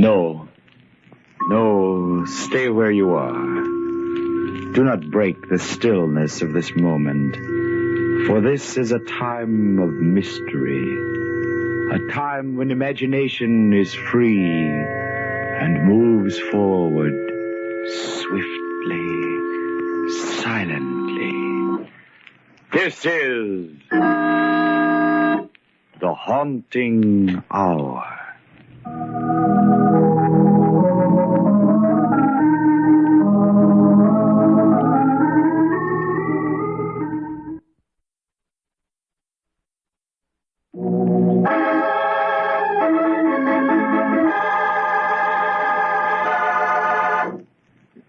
No. No, stay where you are. Do not break the stillness of this moment, for this is a time of mystery, a time when imagination is free and moves forward swiftly, silently. This is the Haunting Hour.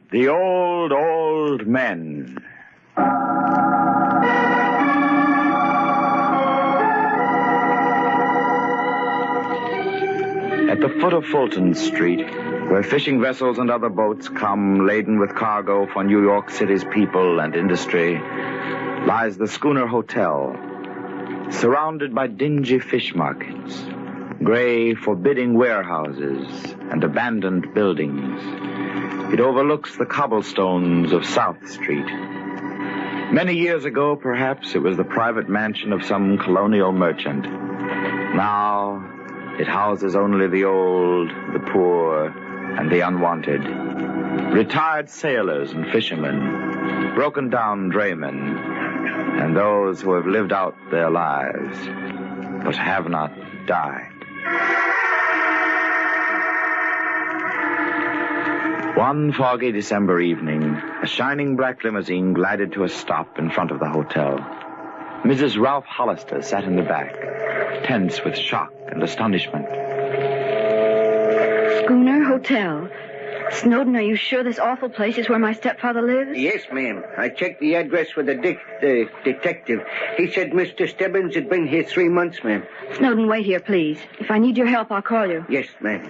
The Old Men. At the foot of Fulton Street, where fishing vessels and other boats come laden with cargo for New York City's people and industry, lies the Schooner Hotel, surrounded by dingy fish markets, gray, forbidding warehouses, and abandoned buildings. It overlooks the cobblestones of South Street. Many years ago, perhaps, it was the private mansion of some colonial merchant. Now, it houses only the old, the poor, and the unwanted. Retired sailors and fishermen, broken-down draymen, and those who have lived out their lives, but have not died. One foggy December evening, a shining black limousine glided to a stop in front of the hotel. Mrs. Ralph Hollister sat in the back, tense with shock and astonishment. Schooner Hotel. Snowden, are you sure this awful place is where my stepfather lives? Yes, ma'am. I checked the address with the detective. He said Mr. Stebbins had been here 3 months, ma'am. Snowden, wait here, please. If I need your help, I'll call you. Yes, ma'am.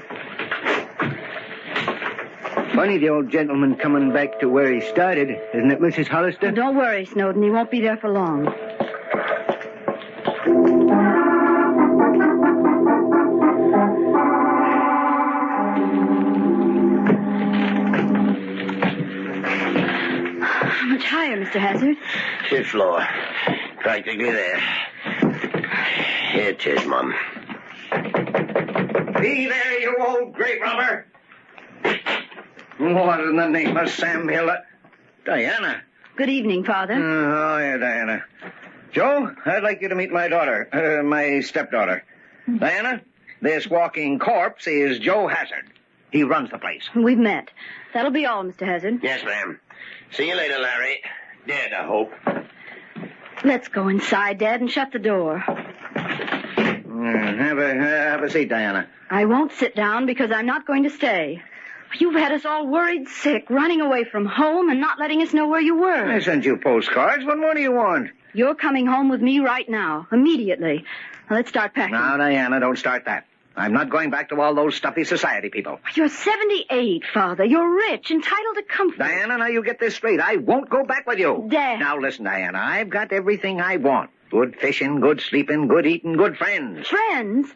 Funny the old gentleman coming back to where he started, isn't it, Mrs. Hollister? Oh, don't worry, Snowden. He won't be there for long. How much higher, Mr. Hazard? Fifth floor. Practically there. Here it is, Mum. Be there, you old grave robber! What in the name of Sam Hill? Diana. Good evening, Father. Oh, yeah, Diana. Joe, I'd like you to meet my daughter, my stepdaughter. Diana, this walking corpse is Joe Hazard. He runs the place. We've met. That'll be all, Mr. Hazard. Yes, ma'am. See you later, Larry. Dead, I hope. Let's go inside, Dad, and shut the door. Have a seat, Diana. I won't sit down because I'm not going to stay. You've had us all worried sick, running away from home and not letting us know where you were. I sent you postcards. What more do you want? You're coming home with me right now, immediately. Now, let's start packing. Now, Diana, don't start that. I'm not going back to all those stuffy society people. You're 78, Father. You're rich, entitled to comfort. Diana, now you get this straight. I won't go back with you. Dad. Now, listen, Diana, I've got everything I want. Good fishing, good sleeping, good eating, good friends. Friends?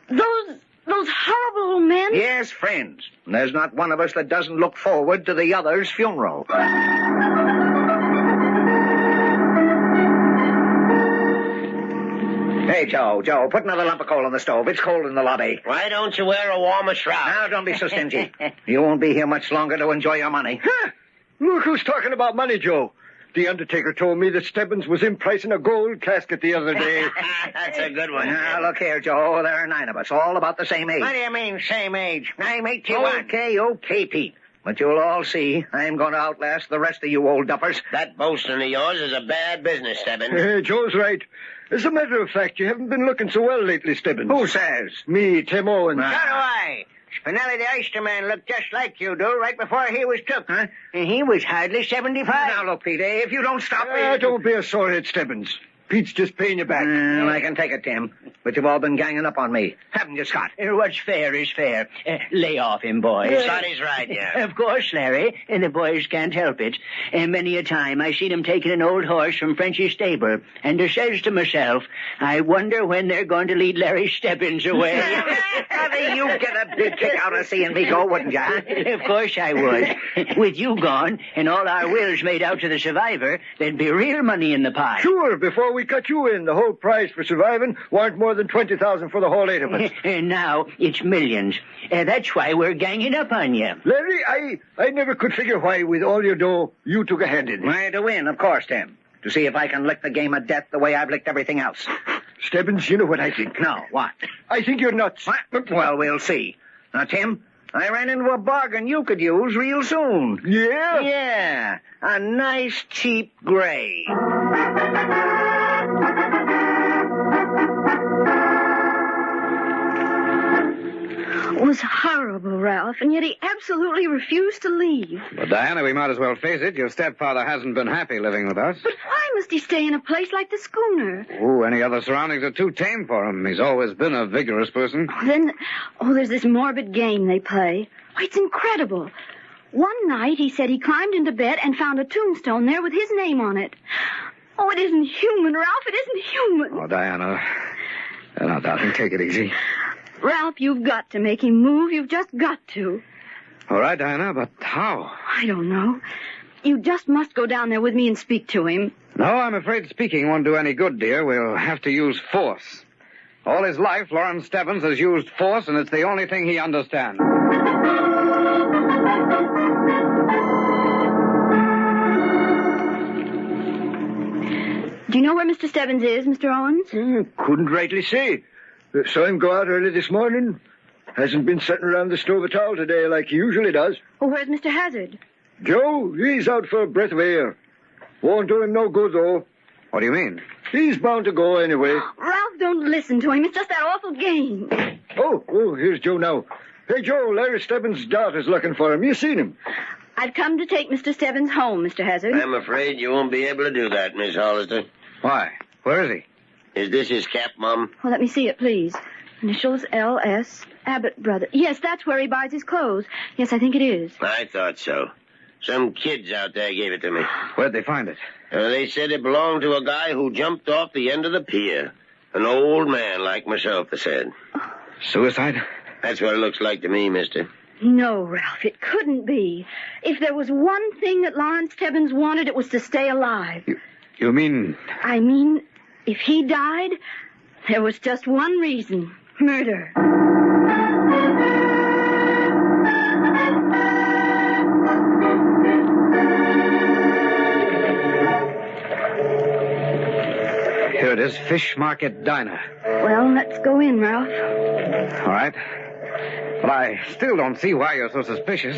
Those horrible old men? Yes, friends. And there's not one of us that doesn't look forward to the other's funeral. Hey, Joe, put another lump of coal on the stove. It's cold in the lobby. Why don't you wear a warmer shroud? Now, don't be so stingy. You won't be here much longer to enjoy your money. Huh? Look who's talking about money, Joe. The undertaker told me that Stebbins was in price in a gold casket the other day. That's a good one. Now, look here, Joe. There are 9 of us, all about the same age. What do you mean, same age? I'm 81. Okay, Pete. But you'll all see, I'm going to outlast the rest of you old duffers. That boasting of yours is a bad business, Stebbins. Joe's right. As a matter of fact, you haven't been looking so well lately, Stebbins. Who says? Me, Tim Owens. So do I. Spinelli the oysterman looked just like you do right before he was took. Huh? And he was hardly 75. Now, look, Pete, if you don't stop... Don't be a sorehead, Stebbins. Pete's just paying you back. I can take it, Tim. But you've all been ganging up on me. Haven't you, Scott? What's fair is fair. Lay off him, boys. Scotty's right, yeah. Of course, Larry. And the boys can't help it. And many a time I seen him taking an old horse from Frenchy's stable. And I says to myself, I wonder when they're going to lead Larry Stebbins away. You get a big kick out of seeing me go, wouldn't you? Of course I would. With you gone and all our wills made out to the survivor, there'd be real money in the pie. Sure, before we cut you in, the whole price for surviving warn't more than $20,000 for the whole 8 of us. And now it's millions. That's why we're ganging up on you. Larry, I never could figure why, with all your dough, you took a hand in it. Why, to win, of course, Tim. To see if I can lick the game of death the way I've licked everything else. Stebbins, you know what I think. No, what? I think you're nuts. What? Well, we'll see. Now, Tim, I ran into a bargain you could use real soon. Yeah? Yeah, a nice, cheap gray. It was horrible, Ralph, and yet he absolutely refused to leave. But, Diana, we might as well face it. Your stepfather hasn't been happy living with us. But why must he stay in a place like the schooner? Oh, any other surroundings are too tame for him. He's always been a vigorous person. There's this morbid game they play. Oh, it's incredible. One night he said he climbed into bed and found a tombstone there with his name on it. Oh, it isn't human, Ralph. It isn't human. Oh, Diana. Now, darling, take it easy. Ralph, you've got to make him move. You've just got to. All right, Diana, but how? I don't know. You just must go down there with me and speak to him. No, I'm afraid speaking won't do any good, dear. We'll have to use force. All his life, Lawrence Stebbins has used force, and it's the only thing he understands. Do you know where Mr. Stebbins is, Mr. Owens? Couldn't rightly say. Saw him go out early this morning. Hasn't been sitting around the stove at all today like he usually does. Well, where's Mr. Hazard? Joe, he's out for a breath of air. Won't do him no good, though. What do you mean? He's bound to go anyway. Ralph, don't listen to him. It's just that awful game. Oh, here's Joe now. Hey, Joe, Larry Stebbins' daughter's looking for him. You seen him? I've come to take Mr. Stebbins home, Mr. Hazard. I'm afraid you won't be able to do that, Miss Hollister. Why? Where is he? Is this his cap, Mom? Well, let me see it, please. Initials L.S. Abbott Brothers. Yes, that's where he buys his clothes. Yes, I think it is. I thought so. Some kids out there gave it to me. Where'd they find it? They said it belonged to a guy who jumped off the end of the pier. An old man like myself, they said. Suicide? That's what it looks like to me, mister. No, Ralph, it couldn't be. If there was one thing that Lawrence Stebbins wanted, it was to stay alive. You mean... I mean, if he died, there was just one reason. Murder. Here it is, Fish Market Diner. Well, let's go in, Ralph. All right. But I still don't see why you're so suspicious.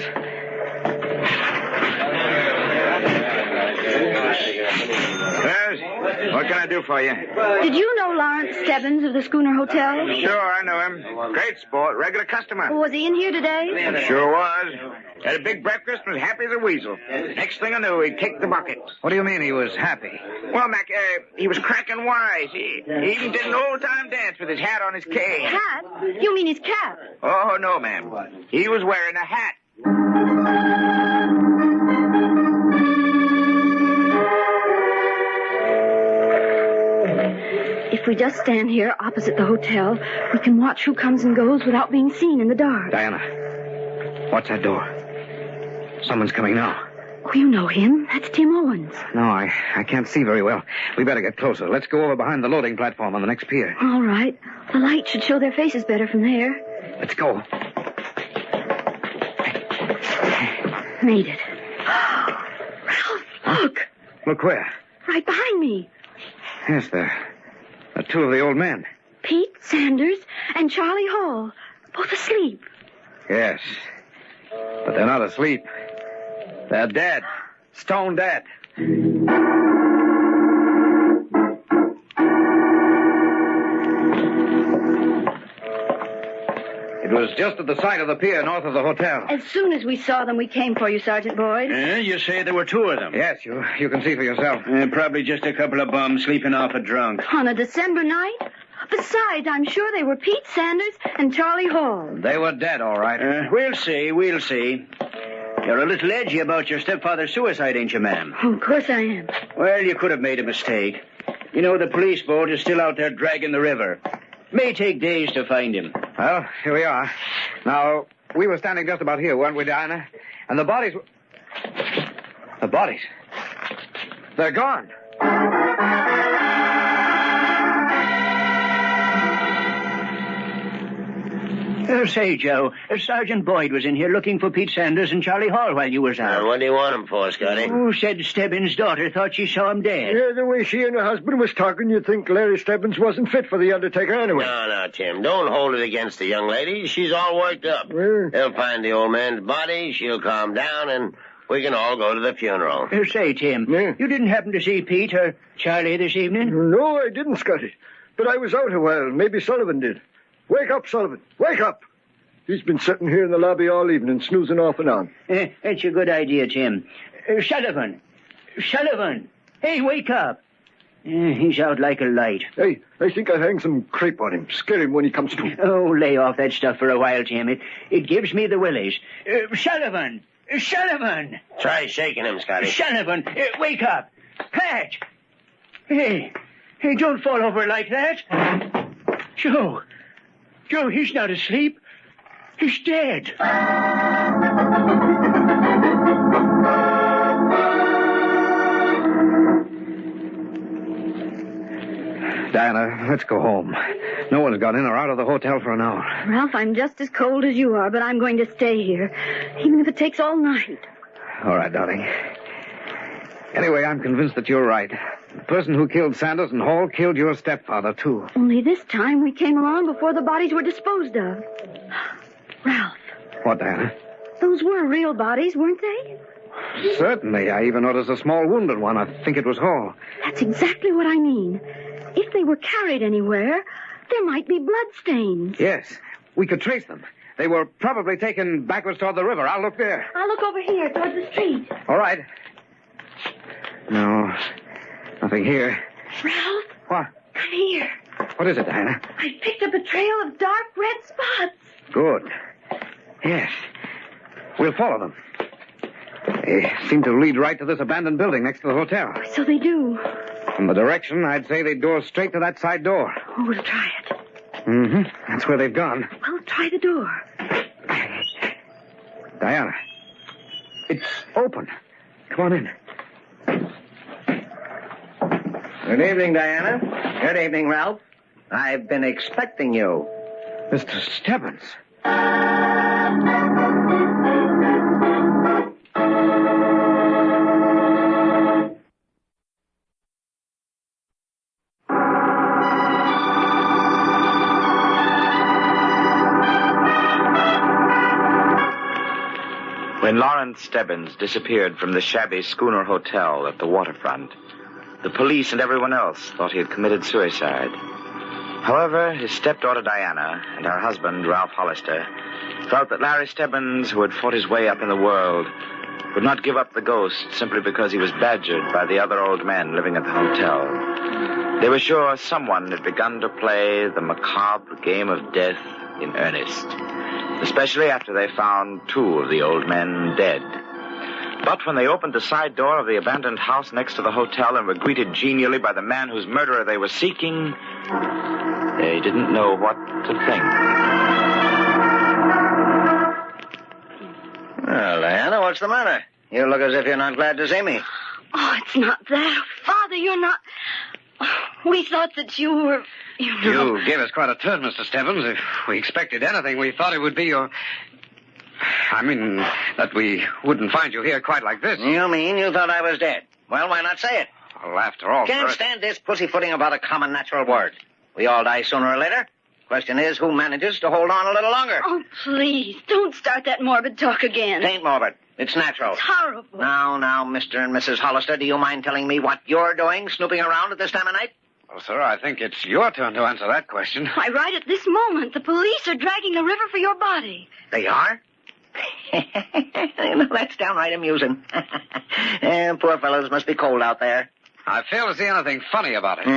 What can I do for you? Did you know Lawrence Stebbins of the Schooner Hotel? Sure, I know him. Great sport, regular customer. Was he in here today? Sure was. Had a big breakfast and was happy as a weasel. Next thing I knew, he kicked the bucket. What do you mean he was happy? Well, Mac, he was cracking wise. He even did an old-time dance with his hat on his cane. Hat? You mean his cap? Oh, no, ma'am. He was wearing a hat. If we just stand here opposite the hotel, we can watch who comes and goes without being seen in the dark. Diana, watch that door. Someone's coming now. Oh, you know him. That's Tim Owens. No, I can't see very well. We better get closer. Let's go over behind the loading platform on the next pier. All right. The light should show their faces better from there. Let's go. Made it. Ralph, look. Look where? Right behind me. Yes, there. Two of the old men. Pete Sanders and Charlie Hall. Both asleep. Yes. But they're not asleep. They're dead. Stone dead. It was just at the side of the pier north of the hotel. As soon as we saw them, we came for you, Sergeant Boyd. You say there were two of them? Yes, you can see for yourself. Probably just a couple of bums sleeping off a drunk. On a December night? Besides, I'm sure they were Pete Sanders and Charlie Hall. They were dead, all right. We'll see. You're a little edgy about your stepfather's suicide, ain't you, ma'am? Oh, of course I am. Well, you could have made a mistake. You know, the police boat is still out there dragging the river. May take days to find him. Well, here we are. Now, we were standing just about here, weren't we, Diana? And the bodies were... The bodies? They're gone. Say, Joe, Sergeant Boyd was in here looking for Pete Sanders and Charlie Hall while you was out. What do you want him for, Scotty? Oh, said Stebbins' daughter thought she saw him dead. Yeah, the way she and her husband was talking, you'd think Larry Stebbins wasn't fit for the undertaker anyway. No, Tim. Don't hold it against the young lady. She's all worked up. They'll find the old man's body, she'll calm down, and we can all go to the funeral. Say, Tim, you didn't happen to see Pete or Charlie this evening? No, I didn't, Scotty. But I was out a while. Maybe Sullivan did. Wake up, Sullivan. Wake up. He's been sitting here in the lobby all evening, snoozing off and on. That's a good idea, Tim. Sullivan! Hey, wake up! He's out like a light. Hey, I think I'll hang some crepe on him. Scare him when he comes to. Oh, lay off that stuff for a while, Tim. It gives me the willies. Sullivan! Try shaking him, Scotty. Sullivan, wake up! Pat! Hey, don't fall over like that. Joe, he's not asleep. He's dead. Diana, let's go home. No one's got in or out of the hotel for an hour. Ralph, I'm just as cold as you are, but I'm going to stay here, even if it takes all night. All right, darling. Anyway, I'm convinced that you're right. The person who killed Sanders and Hall killed your stepfather, too. Only this time we came along before the bodies were disposed of. Ralph. What, Diana? Those were real bodies, weren't they? Certainly. I even noticed a small wounded one. I think it was Hall. That's exactly what I mean. If they were carried anywhere, there might be bloodstains. Yes. We could trace them. They were probably taken backwards toward the river. I'll look there. I'll look over here, towards the street. All right. No, nothing here. Ralph? What? Come here. What is it, Diana? I picked up a trail of dark red spots. Good. Yes. We'll follow them. They seem to lead right to this abandoned building next to the hotel. So they do. From the direction, I'd say they'd go straight to that side door. Oh, we'll try it. Mm-hmm. That's where they've gone. Well, try the door. Diana, it's open. Come on in. Good evening, Diana. Good evening, Ralph. I've been expecting you. Mr. Stebbins. When Lawrence Stebbins disappeared from the shabby schooner hotel at the waterfront, the police and everyone else thought he had committed suicide. However, his stepdaughter Diana and her husband, Ralph Hollister, felt that Larry Stebbins, who had fought his way up in the world, would not give up the ghost simply because he was badgered by the other old men living at the hotel. They were sure someone had begun to play the macabre game of death in earnest, especially after they found two of the old men dead. But when they opened the side door of the abandoned house next to the hotel and were greeted genially by the man whose murderer they were seeking, they didn't know what to think. Well, Diana, what's the matter? You look as if you're not glad to see me. Oh, it's not that. Father, you're not... We thought that you were... You gave us quite a turn, Mr. Stebbins. If we expected anything, we thought it would be your... I mean, that we wouldn't find you here quite like this. You mean you thought I was dead? Well, why not say it? Well, after all... Can't stand this pussyfooting about a common natural word. We all die sooner or later. Question is, who manages to hold on a little longer? Oh, please, don't start that morbid talk again. It ain't morbid. It's natural. It's horrible. Now, Mr. and Mrs. Hollister, do you mind telling me what you're doing snooping around at this time of night? Well, sir, I think it's your turn to answer that question. Why, right at this moment, the police are dragging the river for your body. They are? No, that's downright amusing. Poor fellows must be cold out there. I fail to see anything funny about it.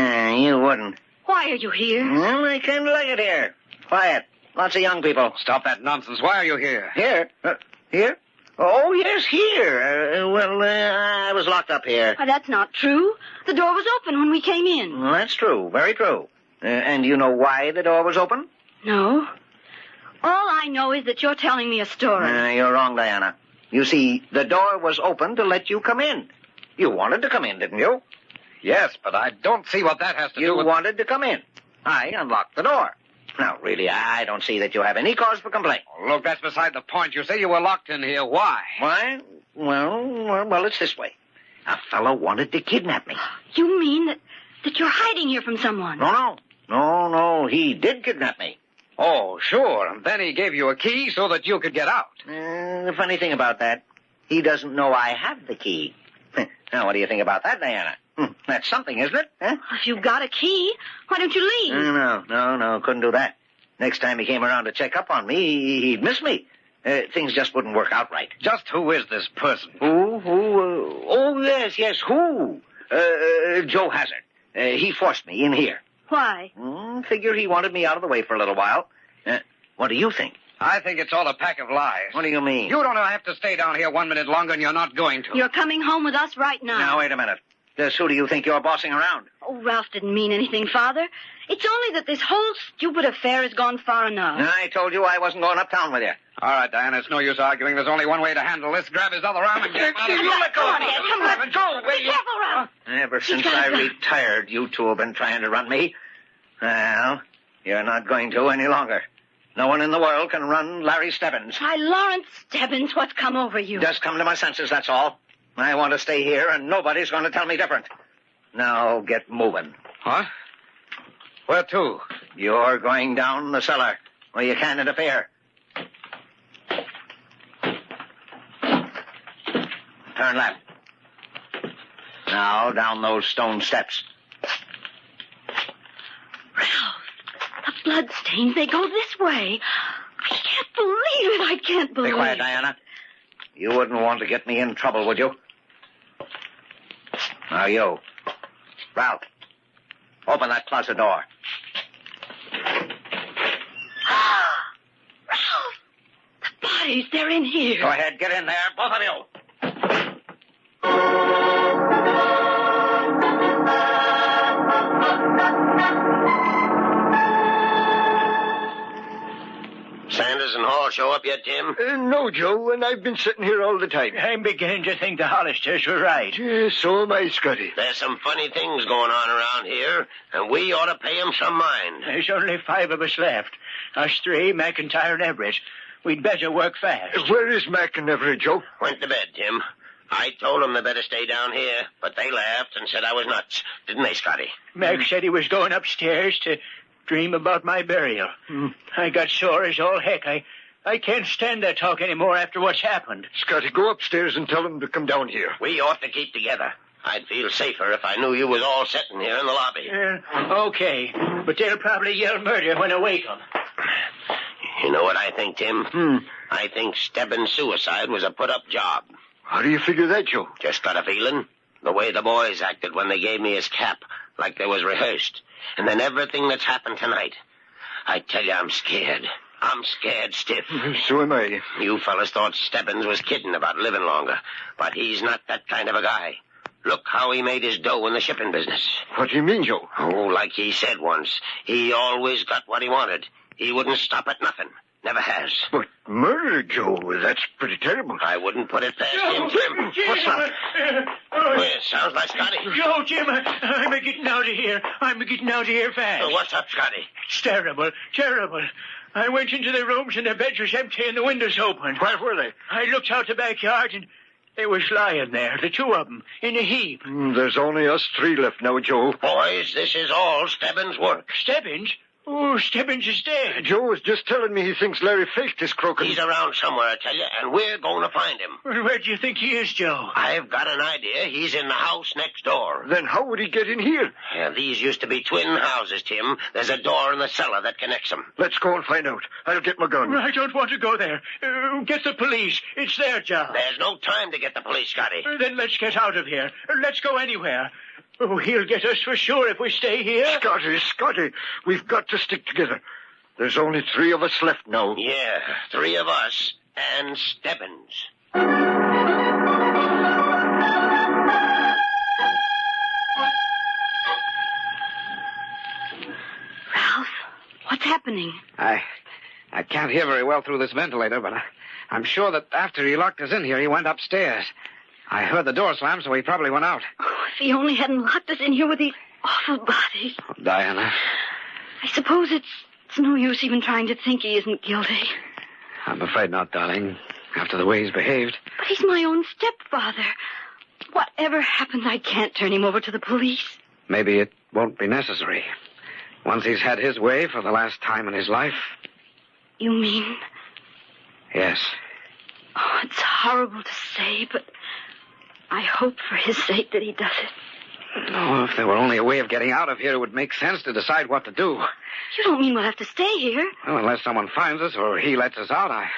You wouldn't. Why are you here? Well, I kind of like it here. Quiet. Lots of young people. Stop that nonsense. Why are you here? Here? Here? Oh, yes, here. I was locked up here. Why, that's not true. The door was open when we came in. Well, that's true. Very true. And you know why the door was open? No. All I know is that you're telling me a story. You're wrong, Diana. You see, the door was open to let you come in. You wanted to come in, didn't you? Yes, but I don't see what that has to do with... You wanted to come in. I unlocked the door. Now, really, I don't see that you have any cause for complaint. Oh, look, that's beside the point. You say you were locked in here. Why? Why? Well, it's this way. A fellow wanted to kidnap me. You mean that you're hiding here from someone? No, he did kidnap me. Oh, sure. And then he gave you a key so that you could get out. The funny thing about that, he doesn't know I have the key. Now, what do you think about that, Diana? That's something, isn't it? Huh? If you've got a key, why don't you leave? No, couldn't do that. Next time he came around to check up on me, he'd miss me. Things just wouldn't work out right. Just who is this person? Who? Oh, yes, who? Joe Hazard. He forced me in here. Why? Figure he wanted me out of the way for a little while. What do you think? I think it's all a pack of lies. What do you mean? You don't have to stay down here 1 minute longer, and you're not going to. You're coming home with us right now. Now, wait a minute. Just who do you think you're bossing around? Oh, Ralph didn't mean anything, Father. It's only that this whole stupid affair has gone far enough. I told you I wasn't going uptown with you. All right, Diana, it's no use arguing. There's only one way to handle this. Grab his other arm and get him out of here. Let go of me. Come on, let go. Be careful, Ralph. Ever since I retired, you two have been trying to run me. Well, you're not going to any longer. No one in the world can run Larry Stebbins. Why, Lawrence Stebbins, what's come over you? Just come to my senses, that's all. I want to stay here, and nobody's going to tell me different. Now, get moving. What? Where to? You're going down the cellar, where you can't interfere. Turn left. Now, down those stone steps. Ralph, the bloodstains, they go this way. I can't believe it. I can't believe it. Be quiet, Diana. You wouldn't want to get me in trouble, would you? Now, you. Ralph, open that closet door. Ralph, the bodies, they're in here. Go ahead, get in there, both of you. Sanders and Hall show up yet, Jim? No, Joe, and I've been sitting here all the time. I'm beginning to think the Hollisters were right. So am I, Scotty. There's some funny things going on around here, and we ought to pay 'em some mind. There's only 5 of us left. Us 3, McIntyre and Everett. We'd better work fast. Where is Mac and Everett, Joe? Went to bed, Jim. I told 'em they better stay down here, but they laughed and said I was nuts. Didn't they, Scotty? Mac said he was going upstairs to dream about my burial. I got sore as all heck. I can't stand that talk anymore after what's happened. Scotty, go upstairs and tell them to come down here. We ought to keep together. I'd feel safer if I knew you was all sitting here in the lobby. Okay, but they'll probably yell murder when I wake 'em. You know what I think, Tim? I think Stebbins' suicide was a put-up job. How do you figure that, Joe? Just got a feeling. The way the boys acted when they gave me his cap, like they was rehearsed. And then everything that's happened tonight. I tell you, I'm scared. I'm scared stiff. So am I. You fellas thought Stebbins was kidding about living longer, but he's not that kind of a guy. Look how he made his dough in the shipping business. What do you mean, Joe? Oh, like he said once, he always got what he wanted. He wouldn't stop at nothing. Never has. But murder, Joe, that's pretty terrible. I wouldn't put it past him, Jim. What's that? Well, it sounds like Scotty. Yo, Jim, I'm getting out of here. I'm getting out of here fast. What's up, Scotty? It's terrible, terrible. I went into the rooms and the beds was empty and the windows open. Where were they? I looked out the backyard and they was lying there, the 2 of them, in a heap. There's only us 3 left now, Joe. Boys, this is all Stebbins' work. Stebbins? Oh, Stebbins is dead. Joe was just telling me he thinks Larry faked this croaking. He's around somewhere, I tell you, and we're going to find him. Well, where do you think he is, Joe? I've got an idea. He's in the house next door. Then how would he get in here? Yeah, these used to be twin houses, Tim. There's a door in the cellar that connects them. Let's go and find out. I'll get my gun. I don't want to go there. Get the police. It's their job. There's no time to get the police, Scotty. Then let's get out of here. Let's go anywhere. Oh, he'll get us for sure if we stay here. Scotty, we've got to stick together. There's only 3 of us left now. Yeah, 3 of us and Stebbins. Ralph, what's happening? I can't hear very well through this ventilator, but I'm sure that after he locked us in here, he went upstairs. I heard the door slam, so he probably went out. Oh, if he only hadn't locked us in here with these awful bodies. Oh, Diana. I suppose it's no use even trying to think he isn't guilty. I'm afraid not, darling, after the way he's behaved. But he's my own stepfather. Whatever happens, I can't turn him over to the police. Maybe it won't be necessary. Once he's had his way for the last time in his life. You mean? Yes. Oh, it's horrible to say, but I hope for his sake that he does it. Oh, if there were only a way of getting out of here, it would make sense to decide what to do. You don't mean we'll have to stay here? Well, unless someone finds us or he lets us out, I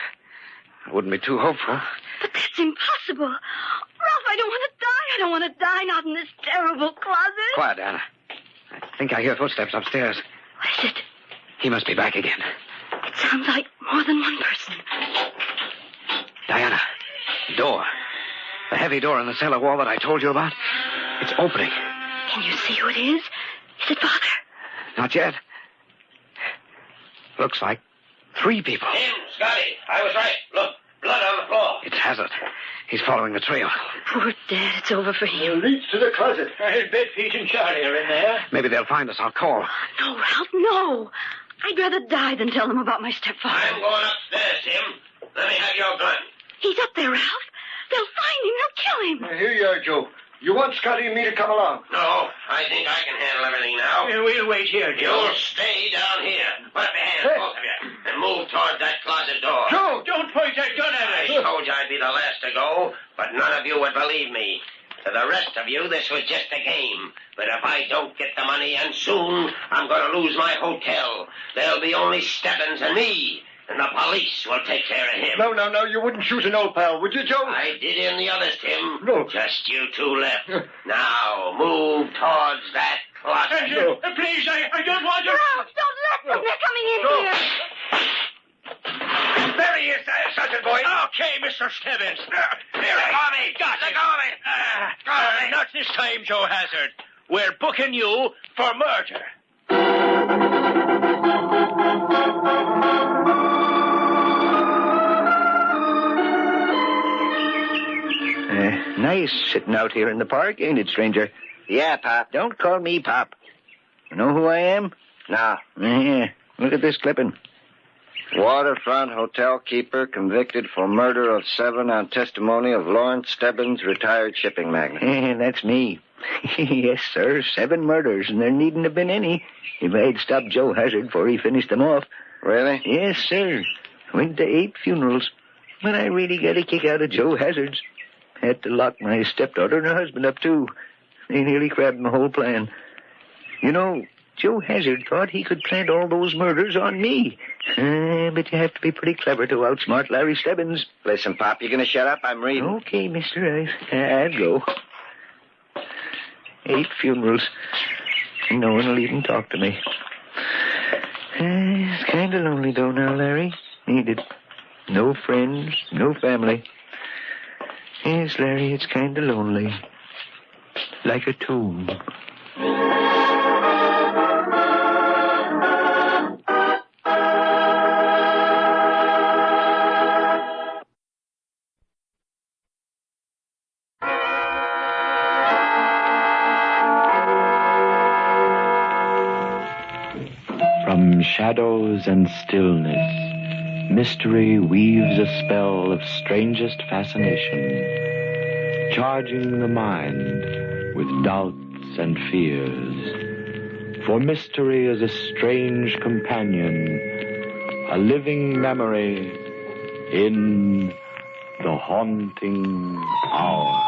wouldn't be too hopeful. But that's impossible. Ralph, I don't want to die. I don't want to die, not in this terrible closet. Quiet, Anna. I think I hear footsteps upstairs. What is it? He must be back again. It sounds like more than one person. Diana, door. The heavy door in the cellar wall that I told you about. It's opening. Can you see who it is? Is it Father? Not yet. Looks like 3 people. Tim, Scotty, I was right. Look, blood on the floor. It's Hazard. He's following the trail. Poor Dad, it's over for him. It leads to the closet. Bet Pete and Charlie are in there. Maybe they'll find us. I'll call. No, Ralph, no. I'd rather die than tell them about my stepfather. I'm going upstairs, Tim. Let me have your gun. He's up there, Ralph. They'll find him. They'll kill him. Here you are, Joe. You want Scotty and me to come along? No, I think I can handle everything now. We'll wait here, Joe. You'll stay down here. Put up your hands, both of you, and move toward that closet door. Joe! Don't point that gun at I us. told you I'd be the last to go, but none of you would believe me. To the rest of you, this was just a game. But if I don't get the money, and soon, I'm going to lose my hotel. There'll be only Stebbins and me, and the police will take care of him. No, you wouldn't shoot an old pal, would you, Joe? I did in the others, Tim. No. Just you 2 left. Now, move towards that closet. Please, I don't want to... Ralph, don't let them. They're coming in No. here. There he is, Sergeant Boyd. Okay, Mr. Stebbins. Here, let go of me. Got Let it. go of me. Not this time, Joe Hazard. We're booking you for murder. Nice sitting out here in the park, ain't it, stranger? Yeah, Pop. Don't call me Pop. You know who I am? No. Yeah, look at this clipping. Waterfront hotel keeper convicted for murder of 7 on testimony of Lawrence Stebbins, retired shipping magnate. That's me. Yes, sir, 7 murders, and there needn't have been any if I'd stopped Joe Hazard before he finished them off. Really? Yes, sir. Went to 8 funerals, but I really got a kick out of Joe Hazard's. Had to lock my stepdaughter and her husband up, too. They nearly crabbed my whole plan. You know, Joe Hazard thought he could plant all those murders on me. But you have to be pretty clever to outsmart Larry Stebbins. Listen, Pop, you gonna shut up? I'm reading. Okay, mister, I'll go. 8 funerals. And no one will even talk to me. It's kind of lonely, though, now, Larry. Ain't it? No friends, no family. Yes, Larry, it's kind of lonely. Like a tomb. From shadows and stillness, mystery weaves a spell of strangest fascination, charging the mind with doubts and fears. For mystery is a strange companion, a living memory in the haunting hour.